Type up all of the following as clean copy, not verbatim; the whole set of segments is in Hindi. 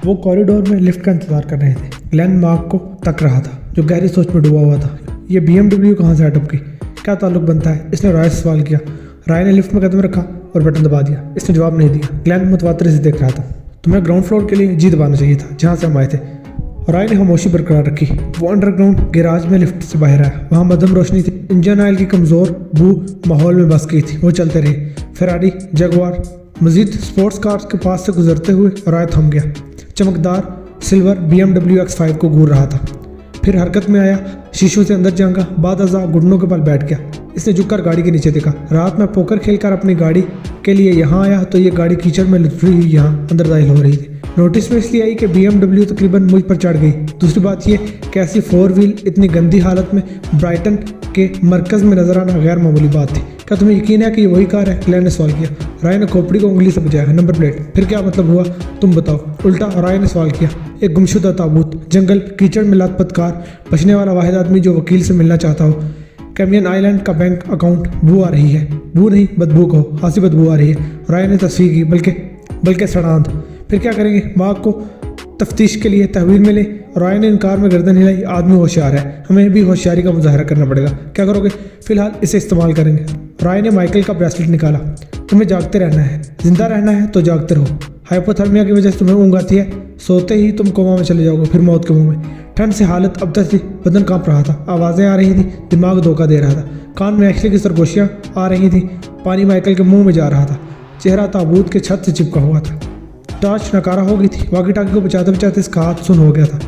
वो कॉरिडोर में लिफ्ट का इंतजार कर रहे थे। ग्लेन मार्क को तक रहा था जो गहरी सोच में डूबा हुआ था। ये BMW कहाँ से अटक गई? क्या ताल्लुक बनता है? इसने राय से सवाल किया। राय ने लिफ्ट में कदम रखा और बटन दबा दिया। इसने जवाब नहीं दिया। ग्लेन मुतवातिर से देख रहा था। तुम्हें ग्राउंड फ्लोर के लिए जी दबाना चाहिए था जहाँ से हम आए थे। राय ने खामोशी बरकरार रखी। वो अंडरग्राउंड गैराज में लिफ्ट से बाहर आया। वहाँ मध्यम रोशनी थी। इंजन ऑयल की कमज़ोर बू माहौल में बस गई थी। वो चलते रहे। फेरारी, जगुआर, मजीद स्पोर्ट्स कार्स के पास से गुजरते हुए राय थम गया। चमकदार सिल्वर BMW X5 को घूर रहा था। फिर हरकत में आया, शीशों से अंदर झांका, बाद अज़ा घुटनों के बल बैठ गया। इसने झुककर गाड़ी के नीचे देखा। रात में पोकर खेलकर अपनी गाड़ी के लिए यहाँ आया तो ये गाड़ी कीचड़ में लुढ़ी हुई यहाँ अंदर दाखिल हो रही थी। नोटिस में इसलिए आई कि BMW तकरीबन मुझ पर चढ़ गई। दूसरी बात ये कि ऐसी 4 व्हील इतनी गंदी हालत में ब्राइटन के मरकज़ में नजर आना गैर मामूली बात थी। क्या तुम्हें यकीन है कि ये वही कार है? ग्लेन ने सवाल किया। राय ने खोपड़ी को उंगली से बजाया। Number plate. फिर क्या मतलब हुआ? तुम बताओ। उल्टा राय ने सवाल किया। एक गुमशुदा ताबूत, जंगल, कीचड़ में लथपथ कार, बचने वाला वाहिद आदमी जो वकील से मिलना चाहता हो, कैमियन आइलैंड का बैंक अकाउंट। बू आ रही है। बू नहीं, बदबू कहो। खासी बदबू आ रही है। राय ने तस्वीर की। बल्कि सड़ांध। फिर क्या करेंगे? मार्ग को तफ्तीश के लिए तहवील में ले। राय ने इनकार में गर्दन हिलाई। आदमी होशियार है, हमें भी होशियारी का मुजाहरा करना पड़ेगा। क्या करोगे? फिलहाल इसे इस्तेमाल करेंगे। राय ने माइकल का ब्रेसलेट निकाला। तुम्हें जागते रहना है, जिंदा रहना है तो जागते रहो। हाइपोथर्मिया की वजह से तुम्हें ऊँघ आती है, सोते ही तुम कोमा में चले जाओगे, फिर मौत के मुंह में। ठंड से हालत अब तक थी, बदन कांप रहा था, आवाज़ें आ रही थी, दिमाग धोखा दे रहा था, कान में एक्सरे की सरगोशियाँ आ रही थी, पानी माइकल के मुंह में जा रहा था, चेहरा ताबूत के छत से चिपका हुआ था। टॉर्च नकारा हो गई थी। वाकी टाकी को बचाते बचाते इसका हाथ सुन हो गया था।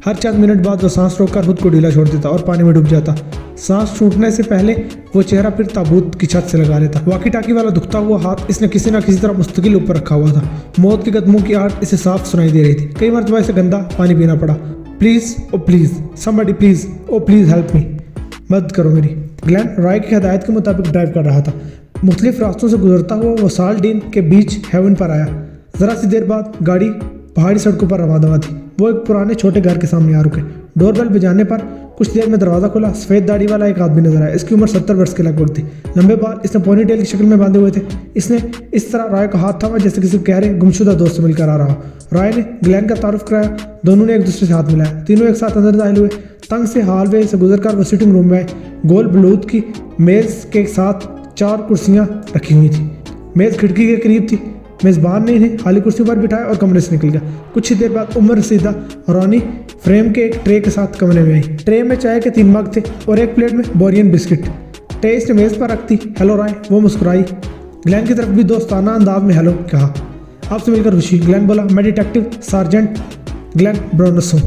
हर चंद मिनट बाद वो सांस रोककर खुद को ढीला छोड़ देता और पानी में डूब जाता। सांस छूटने से पहले वो चेहरा फिर ताबूत की छत से लगा लेता। वाकी टाकी वाला दुखता हुआ हाथ इसने किसी न किसी तरह मुस्तकिल ऊपर रखा हुआ था। मौत के कदमों की आहट इसे साफ सुनाई दे रही थी। कई मरतबा इसे गंदा पानी पीना पड़ा। Please, O please, somebody please, O please help me, मदद करो मेरी। ग्लेन राय की हदायत के मुताबिक ड्राइव कर रहा था। मुख्तलिफ रास्तों से गुजरता हुआ वो साल्डीन के बीच हेवन पर आया। ज़रा सी देर बाद गाड़ी पहाड़ी सड़कों पर रवाना थी। वो एक पुराने छोटे घर के सामने आ रुके। डोरबेल बजाने पर कुछ देर में दरवाज़ा खुला। सफ़ेद दाढ़ी वाला एक आदमी नजर आया। इसकी उम्र 70 वर्ष के लगभग थी। लंबे बाल इसने पोनीटेल की शक्ल में बांधे हुए थे। इसने इस तरह राय का हाथ थामा जैसे किसी गहरे गुमशुदा दोस्त से मिलकर आ रहा हो। राय ने ग्लेन का तारुफ कराया। दोनों ने एक दूसरे से हाथ मिलाया। तीनों एक साथ अंदर दाखिल हुए। तंग से हालवे से गुजरकर वो सिटिंग रूम में आए। गोल बलूत की मेज़ के साथ 4 कुर्सियाँ रखी हुई थी। मेज़ खिड़की के करीब थी। मेज़बान ने इन्हें खाली कुर्सी पर बिठाया और कमरे से निकल गया। कुछ ही देर बाद उम्र रसीदा रॉनी फ्रेम के एक ट्रे के साथ कमरे में आई। ट्रे में चाय के 3 मग थे और एक प्लेट में बोरियन बिस्किट। ट्रे इसने मेज़ पर रख दी। हेलो राय। वो मुस्कुराई। ग्लेन की तरफ भी दोस्ताना अंदाज में हेलो कहा। आपसे मिलकर खुशी। ग्लेन बोला, मैं डिटेक्टिव सार्जेंट ग्लेन ब्रोनस हूँ।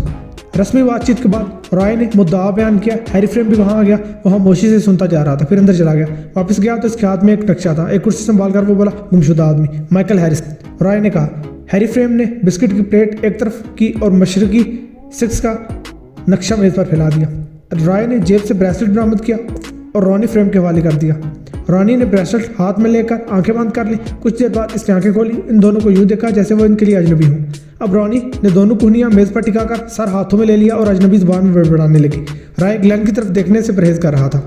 रस्मी बातचीत के बाद राय ने मुद्दा बयान किया। हैरी फ्रेम भी वहाँ आ गया। वो खामोशी से सुनता जा रहा था। फिर अंदर चला गया। वापस गया तो इसके हाथ में एक नक्शा था। एक कुर्सी संभाल कर वो बोला, गुमशुदा आदमी माइकल हैरिस। राय ने कहा। हैरी फ्रेम ने बिस्किट की प्लेट एक तरफ की और मशरकी 6 का नक्शा मेज पर फैला दिया। राय ने जेब से ब्रेसलेट बरामद किया और रॉनी फ्रेम के हवाले कर दिया। रॉनी ने ब्रेसलेट हाथ में लेकर आंखें बंद कर ली। कुछ देर बाद इसने आंखें खोली। इन दोनों को यूं देखा जैसे वो इनके लिए अजनबी हूँ। अब रॉनी ने दोनों कुहनियाँ मेज़ पर टिकाकर सर हाथों में ले लिया और अजनबी जुबान में बड़बड़ाने लगी। राय ग्लेन की तरफ देखने से परहेज कर रहा था।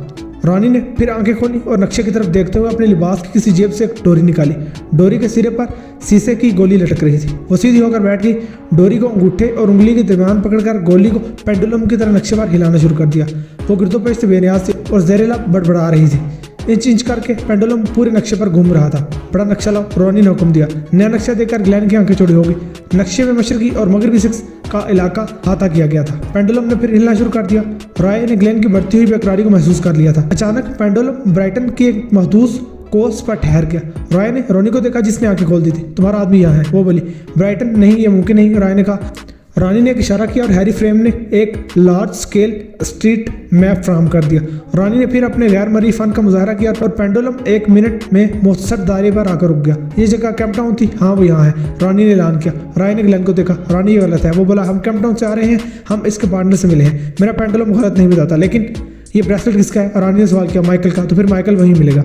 रॉनी ने फिर आंखें खोली और नक्शे की तरफ देखते हुए अपने लिबास की किसी जेब से एक डोरी निकाली। डोरी के सिरे पर शीशे की गोली लटक रही थी। वो सीधी होकर बैठ गई। डोरी को अंगूठे और उंगली के दरमियान पकड़कर गोली को पेंडुलम की तरह नक्शे पर हिलाना शुरू कर दिया। वो गिरदोपेश से बेनियाज थी और ज़हरीला बड़बड़ा रही थी। इंच इंच करके पेंडुलम पूरे नक्शे पर घूम रहा था। बड़ा नक्शा लाओ, रॉनी ने हुक्म दिया। नया नक्शा देखकर ग्लेन की आंखें चौड़ी हो गई। नक्शे में मशरकी और मगरबी 6 का इलाका हाथा किया गया था। पेंडुलम ने फिर हिलना शुरू कर दिया। राय ने ग्लेन की बढ़ती हुई बेकरारी को महसूस कर लिया था। अचानक पेंडुलम ब्राइटन की एक महदूस कोस पर ठहर गया। राय ने रॉनी को देखा जिसने आंखें खोल दी थी। तुम्हारा आदमी यहाँ है। वो बोली। ब्राइटन नहीं, ये मुमकिन नहीं, राय ने कहा। रॉनी ने एक इशारा किया और हैरी फ्रेम ने एक लार्ज स्केल स्ट्रीट मैप फ्राहम कर दिया। रॉनी ने फिर अपने गैर मरी फन का मुजाहरा किया और पेंडुलम 1 मिनट में मुख्तसर दायरे पर आकर रुक गया। ये जगह कैंपटाउन थी। हाँ, वो यहाँ है, रॉनी ने ऐलान किया। राय ने ग्लेन को देखा। रॉनी ये गलत है। वो बोला, हम कैंपटाउन से आ रहे हैं, हम इसके पार्टनर से मिले हैं। मेरा पेंडुलम गलत नहीं बताता। लेकिन ये ब्रेसलेट किसका है? रॉनी ने सवाल किया। माइकल का। तो फिर माइकल वहीं मिलेगा।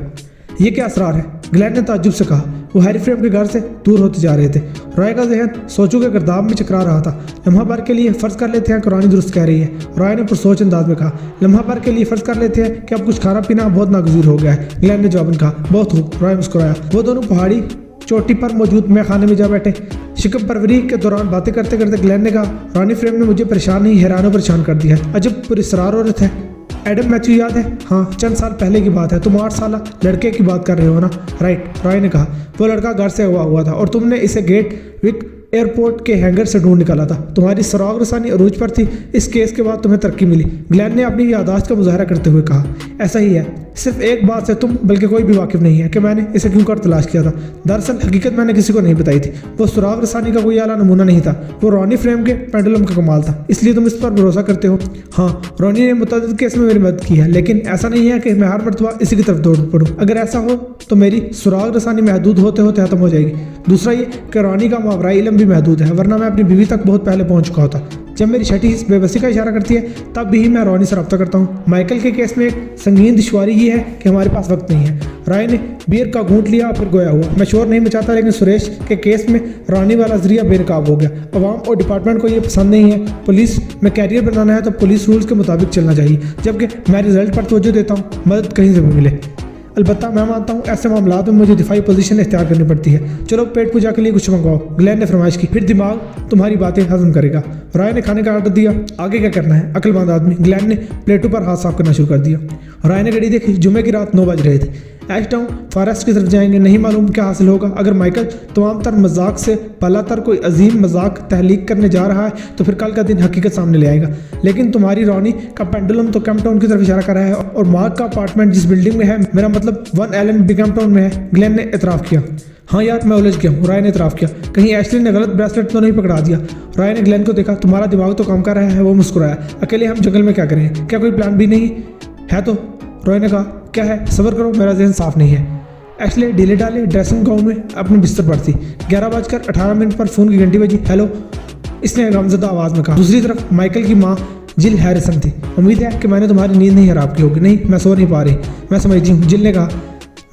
ये क्या असरार है? ग्लेन ने ताज्जुब से कहा। वो हैरी फ्रेम के घर से दूर होते जा रहे थे। राय का जहन सोचों के गर्दाब में चकरा रहा था। लम्हा भर के लिए फर्ज कर लेते हैं कि रॉनी दुरुस्त कह रही है। राय ने पुरसोच अंदाज में कहा। लम्हा भर के लिए फर्ज कर लेते हैं कि अब कुछ खाना पीना बहुत नागुज़ीर हो गया है। ग्लेन ने जवाबन कहा। बहुत खूब। राय मुस्कुराया। वो दोनों पहाड़ी चोटी पर मौजूद मैं खाने में जा बैठे। शिकम परवरी के दौरान बातें करते करते ग्लेन ने कहा, रॉनी फ्रेम ने मुझे परेशान नहीं हैरान परेशान कर दिया है। अजब पुरस्कार औरत है। एडम मैथ्यू याद है? हाँ, चंद साल पहले की बात है। तुम 8 साल लड़के की बात कर रहे हो ना? राइट, रॉय ने कहा। वो लड़का घर से हुआ था और तुमने इसे गेट विक एयरपोर्ट के हैंगर से ढूंढ निकाला था। तुम्हारी सुराग रसानी अरूज पर थी। इस केस के बाद तुम्हें तरक्की मिली। ग्लेन ने अपनी याददाश्त का मुजाहरा करते हुए कहा, ऐसा ही है। सिर्फ एक बात से तुम बल्कि कोई भी वाकिफ नहीं है कि मैंने इसे क्यों कर तलाश किया था। दरअसल हकीकत मैंने किसी को नहीं बताई थी। वो सुराग रसानी का कोई आला नमूना नहीं था। वो रॉनी फ्रेम के पेंडुलम का कमाल था। इसलिए तुम इस पर भरोसा करते हो? हाँ, रॉनी ने मुतअद्दिद केस में मेरी मदद की है, लेकिन ऐसा नहीं है कि मैं हर मरतबा इसी की तरफ दौड़ पड़ूँ। अगर ऐसा हो तो मेरी सुराग रसानी महदूद होते होते खत्म हो जाएगी। दूसरा ये कि रॉनी का मावराई इल्म भी महदूद है, वरना मैं अपनी बीवी तक बहुत पहले पहुंच चुका होता। जब मेरी छठी इस बेबसी का इशारा करती है तब भी मैं रॉनी से रब्ता करता हूँ। माइकल के केस में एक संगीन दुश्वारी ये है कि हमारे पास वक्त नहीं है। रॉय ने बियर का घूंट लिया फिर गोया हुआ। मैं शोर नहीं मचाता, लेकिन सुरेश के केस में रॉनी वाला जरिया बेनकाब हो गया। अवाम और डिपार्टमेंट को ये पसंद नहीं है। पुलिस में कैरियर बनाना है तो पुलिस रूल्स के मुताबिक चलना चाहिए, जबकि मैं रिजल्ट पर तवज्जो देता हूँ, मदद कहीं से भी मिले। अलबत्ता मैं मानता हूँ ऐसे मामलात में मुझे दिफाई पोजीशन इख्तियार करनी पड़ती है। चलो पेट पूजा के लिए कुछ मंगवाओ, ग्लेन ने फरमाइश की। फिर दिमाग तुम्हारी बातें हजम करेगा। रॉय ने खाने का ऑर्डर दिया। आगे क्या करना है? अक्लमंद आदमी। ग्लेन ने प्लेटों पर हाथ साफ करना शुरू कर दिया। रॉय ने घड़ी देखी। जुमे की रात 9 बज रहे थे। एश टाउन फॉरेस्ट की तरफ जाएंगे। नहीं मालूम क्या हासिल होगा। अगर माइकल तमाम तर मजाक से पलातर कोई अजीम मजाक तहलीक करने जा रहा है तो फिर कल का दिन हकीकत सामने ले आएगा। लेकिन तुम्हारी रॉनी का पेंडुलम तो कैंप टाउन की तरफ इशारा कर रहा है और मार्क का अपार्टमेंट जिस बिल्डिंग में है, मेरा मतलब 1 एलन भी कैंप टाउन में है। ग्लेन ने एतराफ़ किया। हाँ यार, मैं उलझ गया हूँ। रॉय ने एतराफ़ किया। कहीं एशली ने गलत ब्रेसलेट तो नहीं पकड़ा दिया? रॉय ने ग्लेन को देखा। तुम्हारा दिमाग तो काम कर रहा है। वो मुस्कुराया। अकेले हम जंगल में क्या करें? क्या कोई प्लान भी नहीं है? तो रॉय ने कहा, क्या है? सब्र करो, मेरा जहन साफ नहीं है। एशले ढीले डाले ड्रेसिंग गाउन में अपने बिस्तर पर थी। 11:18 पर फ़ोन की घंटी बजी। हेलो, इसने गमज़दा आवाज़ में कहा। दूसरी तरफ माइकल की माँ जिल हैरिसन थी। उम्मीद है कि मैंने तुम्हारी नींद नहीं खराब की होगी। नहीं, मैं सो नहीं पा रही। मैं समझती हूँ, जिल ने कहा।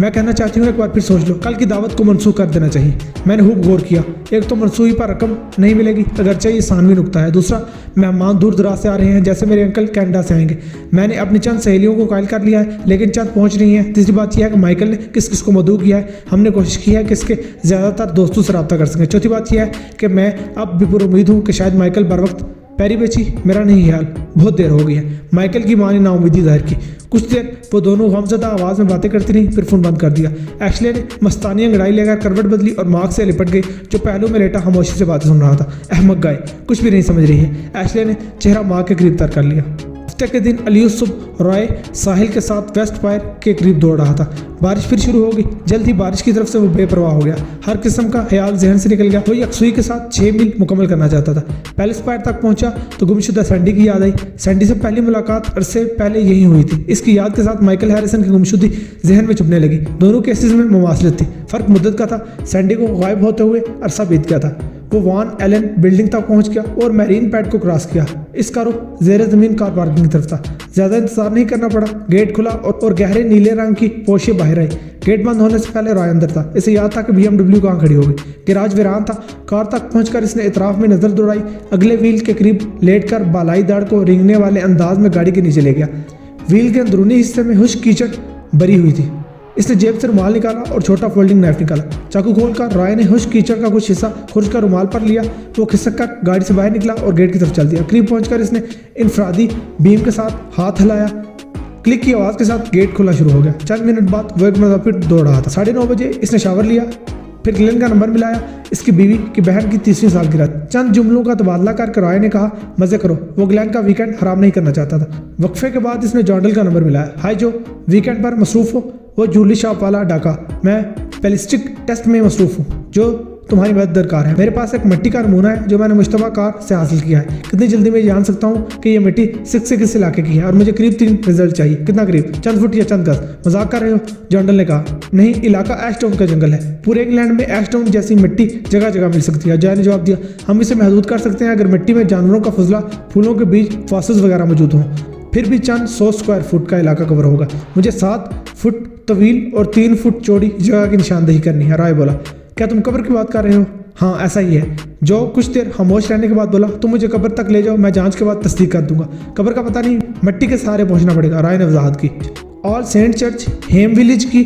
मैं कहना चाहती हूँ एक बार फिर सोच लो। कल की दावत को मनसूख कर देना चाहिए। मैंने खूब गौर किया। एक तो मनसूखी पर रकम नहीं मिलेगी, अगरचे ये सानवी नुकता है। दूसरा, मेहमान दूर दराज से आ रहे हैं, जैसे मेरे अंकल कनाडा से आएंगे। मैंने अपनी चंद सहेलियों को कायल कर लिया है, लेकिन चंद पहुंच नहीं है। तीसरी बात यह है कि माइकल ने किस किस को मदऊ किया है। हमने कोशिश की है कि इसके ज़्यादातर दोस्तों से रब्ता कर सकें। चौथी बात यह है कि मैं अब भी पुर उम्मीद हूँ कि शायद माइकल बर वक्त पैरी बेची। मेरा नहीं ख्याल, बहुत देर हो गई है। माइकल की माँ ने नाउमीदी जाहिर की। कुछ देर वो दोनों गमज़दा आवाज़ में बातें करती रहीं, फिर फ़ोन बंद कर दिया। एशले ने मस्तानी अंगड़ाई लेकर करवट बदली और मार्क से लिपट गई, जो पहलू में लेटा खामोशी से बातें सुन रहा था। अहमक गाय, कुछ भी नहीं समझ रही है। एशले ने चेहरा मार्क के करीब तर कर लिया। हफ्ते के दिन अलियुसुफ रॉय साहिल के साथ वेस्ट पायर के करीब दौड़ रहा था। बारिश फिर शुरू हो गई। जल्द ही बारिश की तरफ से वो बेपरवाह हो गया। हर किस्म का ख्याल जहन से निकल गया। वो यकसुई के साथ 6 मील मुकम्मल करना चाहता था। पैलेस पायर तक पहुंचा तो गुमशुदा सैंडी की याद आई। सैंडी से पहली मुलाकात अरसे पहले यही हुई थी। इसकी याद के साथ माइकल हैरिसन की गुमशुदी जहन में चुभने लगी। दोनों केसेस में मुमासलत थी। फ़र्क मुद्दत का था। सैंडी को गायब होते हुए अरसा बीत गया था। वो 1 एलन बिल्डिंग तक पहुंच गया और मैरीन पैड को क्रॉस किया। इसका रुख जेर ज़मीन कार पार्किंग की तरफ था। ज़्यादा इंतजार नहीं करना पड़ा। गेट खुला और गहरे नीले रंग की पोशे बाहर आई। गेट बंद होने से पहले रॉय अंदर था। इसे याद था कि BMW कहाँ खड़ी होगी। गैराज वीरान था। कार तक पहुंचकर इसने इतराफ में नज़र दौड़ाई। अगले व्हील के करीब लेटकर बालाई दाढ़ को रेंगने वाले अंदाज में गाड़ी के नीचे ले गया। व्हील के अंदरूनी हिस्से में खुश्क कीचड़ भरी हुई थी। इसने जेब से रुमाल निकाला और छोटा फोल्डिंग नाइफ निकाला। चाकू खोलकर रॉय ने खुश्क कीचड़ का कुछ हिस्सा खुर्च कर रुमाल पर लिया। वो खिसक कर गाड़ी से बाहर निकला और गेट की तरफ चल दिया। करीब पहुंचकर इसने इंफरादी बीम के साथ हाथ हिलाया। क्लिक की आवाज़ के साथ गेट खुला शुरू हो गया। चंद मिनट बाद वो एक मरतबा फिर दौड़ रहा था। 9:30 बजे इसने शावर लिया, फिर ग्लेन का नंबर मिलाया। इसकी बीवी की बहन की 30वीं सालगिरह। चंद जुमलों का तबादला करके रॉय ने कहा, मज़े करो। वो ग्लेन का वीकेंड खराब नहीं करना चाहता था। वक्फे के बाद इसने जॉन्डल का नंबर मिलाया। हाय जो, वीकेंड पर मसरूफ़ हो? वो जूली शॉप वाला डाका। मैं बैलिस्टिक टेस्ट में मसरूफ़ हूँ। जो तुम्हारी मदद दरकार है। मेरे पास एक मिट्टी का नमूना है जो मैंने मुश्तबा कार से हासिल किया है। कितनी जल्दी मैं जान सकता हूँ कि यह मिट्टी से किस इलाके की है? और मुझे करीब 3 रिजल्ट चाहिए। कितना करीब? चंद फुट या चंद गज? मजाक कर रहे हो? जॉन्डल ने कहा। नहीं, इलाका एश टाउन का जंगल है। पूरे इंग्लैंड में एश टाउन जैसी मिट्टी जगह जगह मिल सकती है। जॉय ने जवाब दिया, हम इसे महदूद कर सकते हैं अगर मिट्टी में जानवरों का फजला, फूलों के बीज, फॉसिल्स वगैरह मौजूद हों। फिर भी चंद 100 स्क्वायर फुट का इलाका कवर होगा। मुझे 7 फुट तवील और 3 फुट चौड़ी जगह की निशानदेही करनी है। राय बोला, क्या तुम कब्र की बात कर रहे हो? हाँ, ऐसा ही है। जो कुछ देर खामोश रहने के बाद बोला, तुम मुझे कब्र तक ले जाओ, मैं जांच के बाद तस्दीक कर दूंगा। कब्र का पता नहीं, मिट्टी के सहारे पहुंचना पड़ेगा। राय ने वजाहत की। ऑल सेंट चर्च हेम विलेज की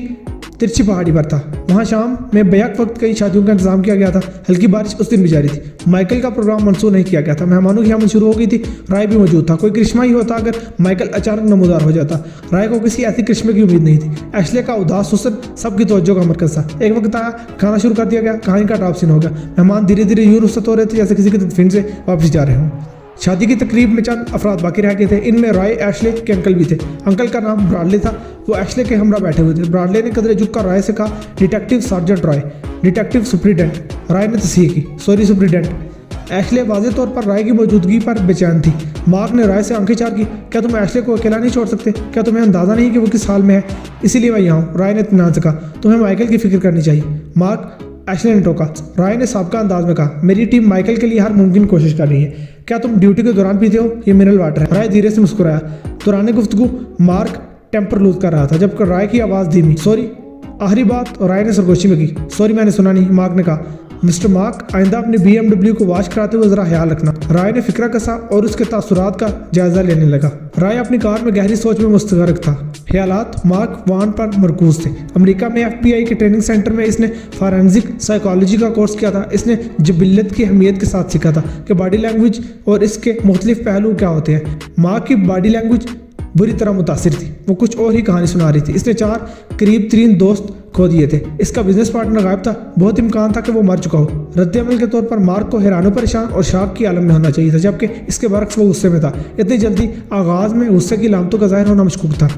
तिरछी पहाड़ी पर था। वहाँ शाम में बैक वक्त कई शादियों का इंतजाम किया गया था। हल्की बारिश उस दिन भी जारी थी। माइकल का प्रोग्राम मंसूर नहीं किया गया था। मेहमानों की आमद शुरू हो गई थी। राय भी मौजूद था। कोई करिश्मा ही होता अगर माइकल अचानक नमूदार हो जाता। राय को किसी ऐसी करिश्मे की उम्मीद नहीं थी। एशले का उदास हुस्न सबकी तवज्जो का मरकज था। एक वक्त आया, खाना शुरू कर दिया गया। कहानी का टॉप सीन हो गया। मेहमान धीरे धीरे यूं रुखसत हो रहे थे जैसे किसी की तदफीन से वापस जा रहे हों। शादी की तकरीब में चंद अफराद बाकी रह गए थे। इनमें रॉय एशले के अंकल भी थे। अंकल का नाम ब्राडले था। वो एशले के हमरा बैठे हुए थे। ब्राडले ने कदरे झुक कर रॉय से कहा, detective sergeant Roy. Detective superintendent. Roy ने तस्दीक की, सॉरी सुप्रीडेंट। एशले वाज़े तौर पर रॉय की मौजूदगी पर बेचैन थी। मार्क ने रॉय से आंखें चार की, क्या तुम एशले को अकेला नहीं छोड़ सकते? क्या तुम्हें अंदाजा नहीं कि वो किस हाल में है? इसीलिए मैं यहाँ हूँ। रॉय ने इत्मीनान से कहा, तुम्हें माइकल की फिक्र करनी चाहिए। मार्क, एशले ने टोका। रॉय ने साबका अंदाज में कहा, मेरी टीम माइकल के लिए हर मुमकिन कोशिश कर रही है। क्या तुम ड्यूटी के दौरान पीते हो? ये मिनरल वाटर है। रॉय धीरे से मुस्कुराया। दौरान गुफ्तगू मार्क टेम्पर लूज कर रहा था जबकि रॉय की आवाज़ धीमी, सॉरी। आखिरी बात रॉय ने सरगोशी में की। सॉरी, मैंने सुना नहीं। मार्क ने कहा, मिस्टर मार्क, आइंदा अपने BMW को वॉश कराते हुए जरा ख्याल रखना। राय ने फिक्रा कसा और उसके तासुरात का जायजा लेने लगा। राय अपनी कार में गहरी सोच में मुस्तगरक था। ख्यालात मार्क वान पर मरकूज थे। अमेरिका में FBI के ट्रेनिंग सेंटर में इसने फॉरेंसिक साइकोलॉजी का कोर्स किया था। इसने जबिल्लत की अहमियत के साथ सीखा था कि बॉडी लैंग्वेज और इसके मुख्तलिफ पहलू क्या होते हैं। मार्क की बॉडी लैंग्वेज बुरी तरह मुतासिर थी। वो कुछ और ही कहानी सुना रही थी। इसने 4 करीब 3 दोस्त खो दिए थे। इसका बिजनेस पार्टनर गायब था। बहुत इम्कान था कि वो मर चुका हो। रद्द-ए-अमल के तौर पर मार्क को हैरानो परेशान और शाक की आलम में होना चाहिए था, जबकि इसके बरक्स वो गुस्से में था। इतनी जल्दी आगाज़ में गुस्से की लामतों का जाहिर होना मशकूक था।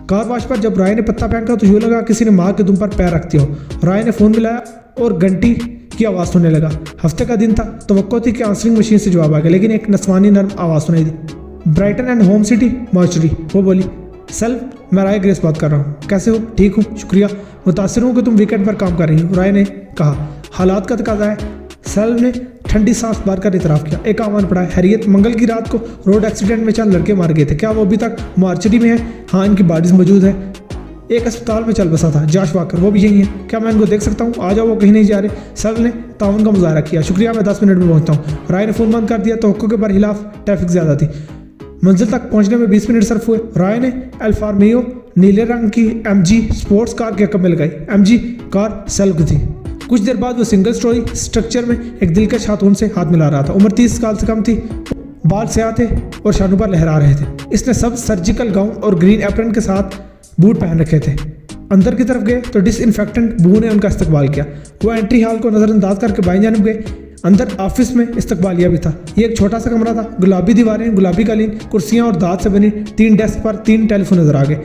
कार वॉश पर जब राय ने पत्ता फेंका तो यूँ लगा किसी ने मार्क के दुम पर पैर रख दिया हो। राय ने फ़ोन मिलाया और घंटी की आवाज़ सुनने लगा। हफ्ते का दिन था। तवक्को थी कि आंसरिंग मशीन से जवाब आ गया, लेकिन एक नस्वानी नर्म आवाज़ सुनाई दी। Brighton and Home City Mortuary. वो बोली, सर मैं राय ग्रेस बात कर रहा हूँ। कैसे हो? ठीक हूँ, शुक्रिया। मुतासिर हूँ कि तुम वीकेंड पर काम कर रही हो। राय ने कहा, हालात का तकाजा है। सेल्व ने ठंडी सांस बार कर इतराफ़ किया। एक आवान पड़ा है, हैरियत मंगल की रात को रोड एक्सीडेंट में चंद लड़के मार गए थे। क्या वो अभी तक मॉर्चरी में है? हाँ, इनकी बॉडीज मौजूद है। एक अस्पताल में चल बसा था, जॉश वाकर, वो भी यही है। क्या मैं इनको देख सकता हूँ? आ जाओ, वो कहीं नहीं जा रहे। सेल्व ने ताउन का मुजाहरा किया। शुक्रिया, मैं 10 मिनट में पहुँचता हूँ। राय ने फ़ोन बंद कर दिया। तवक्को के बरखिलाफ ट्रैफिक ज़्यादा थी। मंजिल तक पहुंचने में 20 मिनट सर्फ हुए। राय ने अल्फा रोमियो नीले रंग की MG स्पोर्ट्स कार के कम में लगाई। MG कार सेल्फ की थी। कुछ देर बाद वो सिंगल स्टोरी स्ट्रक्चर में एक दिलकश खातून से हाथ मिला रहा था। उम्र 30 साल से कम थी। बाल स्याह थे और शानों पर लहरा रहे थे। इसने सब सर्जिकल गाउन और ग्रीन एप्रन के साथ बूट पहन रखे थे। अंदर की तरफ गए तो डिसइंफेक्टेंट बू ने उनका इस्तकबाल किया। वो एंट्री हॉल को नज़रअंदाज करके बाईं जानिब गए। अंदर ऑफिस में इस्तकबालिया भी था। ये एक छोटा सा कमरा था। गुलाबी दीवारें, गुलाबी कालीन, कुर्सियां और दांत से बनी 3 डेस्क पर 3 टेलीफोन नजर आ गए।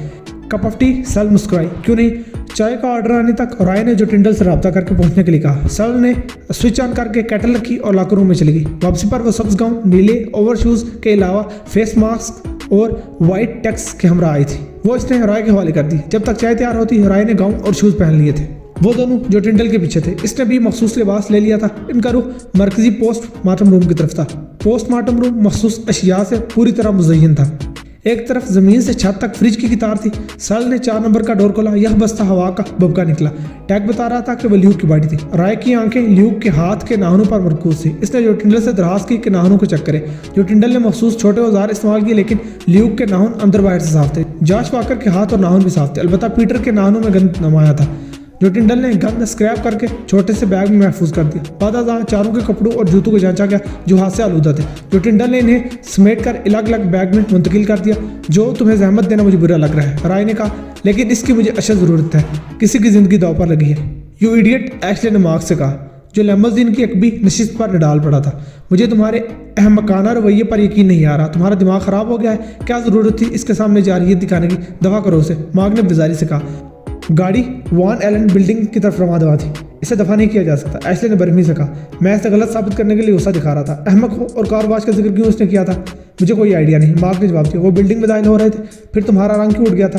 Cup of T? सेल मुस्कुराई। क्यों नहीं? चाय का ऑर्डर आने तक राय ने जो टिंडल से रब्ता करके पहुंचने के लिए कहा। सेल ने स्विच ऑन करके केटल रखी और लॉकर रूम में चली गई। वापसी पर वो सब्ज गाउन, नीले ओवर शूज के अलावा फेस मास्क और वाइट टैक्स के हमरा आई थी। वो इसने राय के हवाले कर दी। जब तक चाय तैयार होती राय ने गाउन और शूज पहन लिए थे। वो दोनों जो टिंडल के पीछे थे, इसने भी मखसूस लिबास ले लिया था। इनका रुख मरकजी पोस्टमार्टम रूम की तरफ था। पोस्टमार्टम रूम मखसूस अशिया से पूरी तरह मुज़य्यन था। एक तरफ ज़मीन से छत तक फ्रिज की कितार थी। साल ने 4 नंबर का डोर खोला। यह बस्ता हवा का बबका निकला। टैग बता रहा था कि वह ल्यूक की बॉडी थी। राय की आंखें ल्यूक के हाथ के नाखूनों पर मरकूज थी। इसने जो टिंडल से दराज की कि नाखूनों को चेक करे। जो टिंडल ने मखसूस छोटे औजार इस्तेमाल किए, लेकिन ल्यूक के नाखून अंदर बाहर से साफ थे। जॉश वाकर के हाथ और नाखून भी साफ थे। अलबत्ता पीटर के नाखूनों में गंद नमाया था। जो टिंडल ने गंद स्क्रैप करके छोटे से बैग में महफूज कर दिया। बाद चारों के कपड़ों और जूतों को जांचा गया जो हाथ से आलूदा थे। जो टिंडल ने इन्हें समेट कर अलग अलग बैग में मुंतकिल कर दिया। जो तुम्हें जहमत देना मुझे बुरा लग रहा है, राय ने कहा, लेकिन इसकी मुझे अशद ज़रूरत है। किसी की ज़िंदगी दाव पर लगी है। यू इडियट, एशले ने मार्क से कहा, जो लैम्बोर्गिनी की अकबी नशिस्त पर निडाल पड़ा था। मुझे तुम्हारे अहमकाना रवैये पर यकीन नहीं आ रहा। तुम्हारा दिमाग ख़राब हो गया है। क्या ज़रूरत थी इसके सामने जारहियत दिखाने की? दफ़ा करो उसे, मार्क ने बेजारी से कहा। गाड़ी वॉन एलन बिल्डिंग की तरफ रवा दवा थी। इसे दफा नहीं किया जा सकता, एशले ने बरहमी से कहा। मैं इसे गलत साबित करने के लिए गुस्सा दिखा रहा था। अहमक हो और कार वॉश का जिक्र क्यों उसने किया था? मुझे कोई आइडिया नहीं, मार्क ने जवाब दिया। वो बिल्डिंग में दाखिल हो रहे थे, फिर तुम्हारा रंग क्यों उड़ गया था?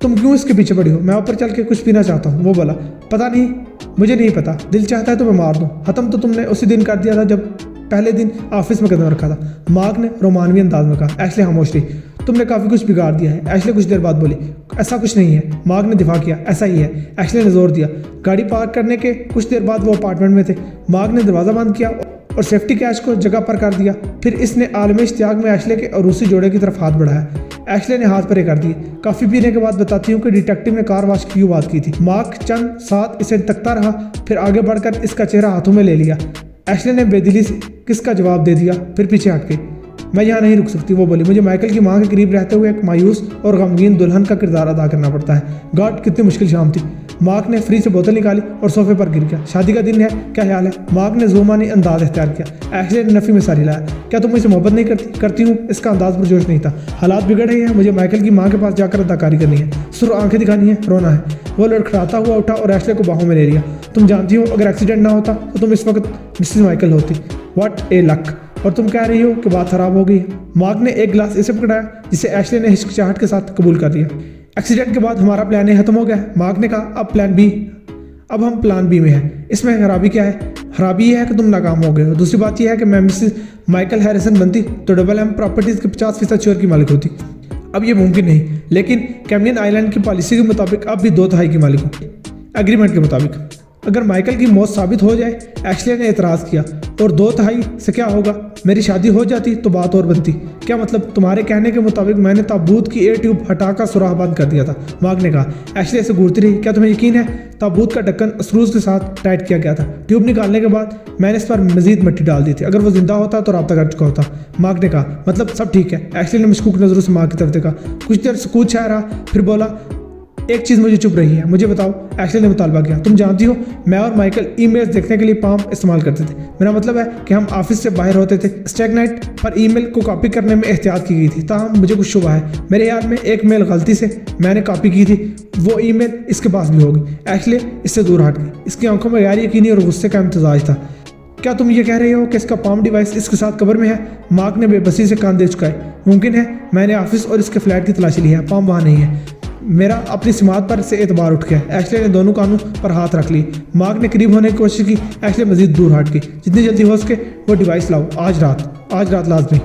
तुम क्यों इसके पीछे पड़ी हो? मैं ऊपर चल के कुछ पीना चाहता हूँ। वो बोला, पता नहीं, मुझे नहीं पता। दिल चाहता है तो मैं मार दूँ। खत्म तो तुमने उसी दिन कर दिया था जब पहले दिन ऑफिस में कदम रखा था, मार्क ने रोमानवी अंदाज में कहा। एशले खामोश रही। तुमने काफ़ी कुछ बिगाड़ दिया है। एशले कुछ देर बाद बोली, ऐसा कुछ नहीं है। मार्क ने दिफा किया, ऐसा ही है। एशले ने जोर दिया। गाड़ी पार्क करने के कुछ देर बाद वो अपार्टमेंट में थे। मार्क ने दरवाज़ा बंद किया और सेफ्टी कैश को जगह पर कर दिया। फिर इसने आलमी इश्तियाक में एशले के अरूसी जोड़े की तरफ हाथ बढ़ाया। एशले ने हाथ परे कर दिए। काफी पीने के बाद बताती हूँ कि डिटेक्टिव ने कार वॉश की क्यों बात की थी। मार्क चंद साथ इसे तकता रहा, फिर आगे बढ़कर इसका चेहरा हाथों में ले लिया। एशले ने बेदिली से किसका जवाब दे दिया, फिर पीछे हट गई। मैं यहाँ नहीं रुक सकती, वो बोली। मुझे माइकल की माँ के करीब रहते हुए एक मायूस और गमगीन दुल्हन का किरदार अदा करना पड़ता है। गॉड, कितनी मुश्किल शाम थी। मार्क ने फ्रिज से बोतल निकाली और सोफे पर गिर गया। शादी का दिन है, क्या ख्याल है? मार्क ने जुबानी अंदाज इख्तियार किया। एशले ने नफी में सारी लाया। क्या तुम मुझसे मोहब्बत नहीं करती? करती हूँ। इसका अंदाज पुरजोश नहीं था। हालात बिगड़ रहे हैं, मुझे माइकल की माँ के पास जाकर अदाकारी करनी है, सुर आंखें दिखानी है, रोना है। वो लड़खड़ाता हुआ उठा और एशले को बाहों में ले लिया। तुम जानती हो, अगर एक्सीडेंट ना होता तो तुम इस वक्त मिसेस माइकल होती। What A luck. और तुम कह रही हो कि बात खराब हो गई है। मार्क ने एक गिलास इसे पकड़ाया, जिसे एशले ने हिचकिचाहट के साथ कबूल कर लिया। एक्सीडेंट के बाद हमारा प्लान ए खत्म हो गया है, मार्क ने कहा। अब हम प्लान बी में हैं। इसमें खराबी क्या है? खराबी यह है कि तुम नाकाम हो गए हो। दूसरी बात यह है कि मैं मिसेस माइकल हैरिसन बनती तो डबल एम प्रॉपर्टीज के 50% शेयर की मालिक होती। अब ये मुमकिन नहीं, लेकिन कैमलियन आइलैंड की पॉलिसी के मुताबिक अब भी 2/3 की मालिक हूँ, एग्रीमेंट के मुताबिक। अगर माइकल की मौत साबित हो जाए, एशले ने एतराज़ किया, और 2/3 से क्या होगा? मेरी शादी हो जाती तो बात और बनती। क्या मतलब? तुम्हारे कहने के मुताबिक मैंने ताबूत की एयर ट्यूब हटाकर सुराख बंद कर दिया था, मार्क ने कहा। एशले से घूरती रही। क्या तुम्हें यकीन है? ताबूत का ढक्कन स्क्रूज के साथ टाइट किया गया था। ट्यूब निकालने के बाद मैंने इस पर मजीद मिट्टी डाल दी थी। अगर वो जिंदा होता तो रब्ता कर चुका होता, मार्क ने कहा। मतलब सब ठीक है? एशले ने मशकूक नजरों से मार्क की तरफ देखा। कुछ देर सुकूत छाया रहा, फिर बोला, एक चीज़ मुझे चुप रही है, मुझे बताओ। एशले ने मुतालबा किया। तुम जानती हो, मैं और माइकल ईमेल्स देखने के लिए पाम इस्तेमाल करते थे। मेरा मतलब है कि हम ऑफिस से बाहर होते थे। स्टैगनाइट पर ईमेल को कॉपी करने में एहतियात की गई थी, ताहम मुझे कुछ शुबा है। मेरे याद में एक मेल गलती से मैंने कॉपी की थी, वो ईमेल इसके पास भी होगी। एशले इससे दूर हट गई। इसकी आंखों में गैर यकीनी और गुस्से का इम्तजाज था। क्या तुम ये कह रहे हो कि इसका पाम डिवाइस इसके साथ कब्र में है? मार्क ने बेबसी से कान दे चुकाए। मुमकिन है, मैंने ऑफिस और इसके फ्लैट की तलाशी ली है, पाम वहाँ नहीं है। मेरा अपनी समात पर से एतबार उठ गया। एशले ने दोनों कानों पर हाथ रख लिए। मार्क ने करीब होने की कोशिश की। एशले मजीद दूर हट गई। जितनी जल्दी हो सके वो डिवाइस लाओ, आज रात लाजमी।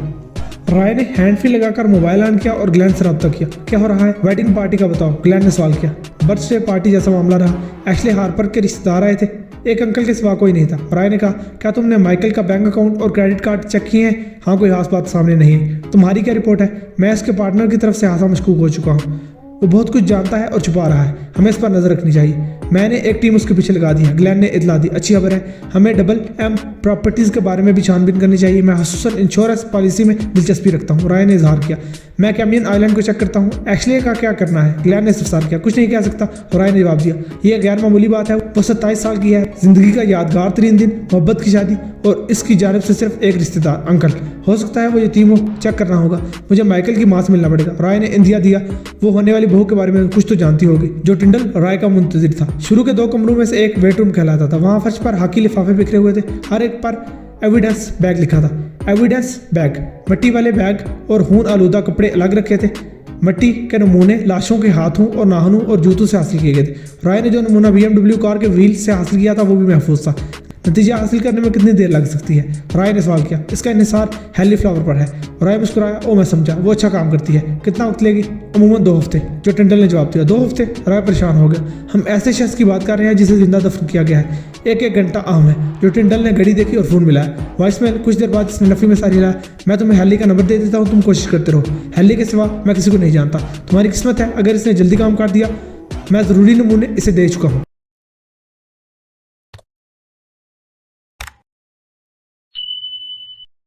राय ने हैंड फ्री लगाकर मोबाइल ऑन किया और ग्लैन से रब्ता किया। क्या हो रहा है? वेडिंग पार्टी का बताओ, ग्लैन ने सवाल किया। बर्थडे पार्टी जैसा मामला रहा। एशले हार्पर के रिश्तेदार आए थे, एक अंकल के सिवा कोई नहीं था। राय ने कहा, क्या तुमने माइकल का बैंक अकाउंट और क्रेडिट कार्ड चेक किए हैं? हाँ, कोई खास बात सामने नहीं है। तुम्हारी क्या रिपोर्ट है? मैं इसके पार्टनर की तरफ से हासा मशकूक हो चुका हूँ। वो बहुत कुछ जानता है और छुपा रहा है, हमें इस पर नजर रखनी चाहिए। मैंने एक टीम उसके पीछे लगा दी है, ग्लैन ने इतला दी। अच्छी खबर है, हमें डबल एम प्रॉपर्टीज के बारे में भी छानबीन करनी चाहिए। मैं खसूसन इंश्योरेंस पॉलिसी में दिलचस्पी रखता हूँ, राय ने इजहार किया। मैं कैमलियन आइलैंड को चेक करता हूँ। एशले का क्या करना है? ग्लैन ने इस्तफसार किया। कुछ नहीं कह सकता, राय ने जवाब दिया। यह गैर मामूली बात है। वो 27 साल की है, जिंदगी का यादगार तरीन दिन, मोहब्बत की शादी, और इसकी जानिब से सिर्फ एक रिश्तेदार, अंकल। हो सकता है वो यतीम हो, चेक करना होगा। मुझे माइकल की माँ से मिलना पड़ेगा, राय ने इंदिया दिया। वो होने वाली बहू के बारे में कुछ तो जानती होगी। जो टिंडल राय का मुंतजिर था। शुरू के 2 कमरों में से एक बेडरूम कहलाता था। वहाँ फर्श पर हाकी लिफाफे बिखरे हुए थे, हर एक पर एविडेंस बैग लिखा था। एविडेंस बैग, मिट्टी वाले बैग और खून आलूदा कपड़े अलग रखे थे। मिट्टी के नमूने लाशों के हाथों और नाखूनों और जूतों से हासिल किए गए थे। राय ने जो नमूना BMW कार के व्हील से हासिल किया था वो भी महफूज था। नतीजा हासिल करने में कितनी देर लग सकती है? राय ने सवाल किया। इसका इन्हिसार हेली फ्लावर पर है। राय मुस्कुराया। ओ, मैं समझा, वो अच्छा काम करती है। कितना वक्त लेगी? अमूमन 2 हफ्ते, जो टिंडल ने जवाब दिया। 2 हफ्ते? राय परेशान हो गया। हम ऐसे शख्स की बात कर रहे हैं जिसे जिंदा दफन किया गया है। 1 घंटा आम है। जो टिंडल ने घड़ी देखी और फोन मिलाया। वॉइसमेल। कुछ देर बाद इसने नफी में सारी हिलाया। मैं तुम्हें हेली का नंबर दे देता हूँ, तुम कोशिश करते रहो। हेली के सिवा मैं किसी को नहीं जानता। तुम्हारी किस्मत है, अगर इसने जल्दी काम कर दिया। मैं ज़रूरी नमूने इसे दे चुका हूँ।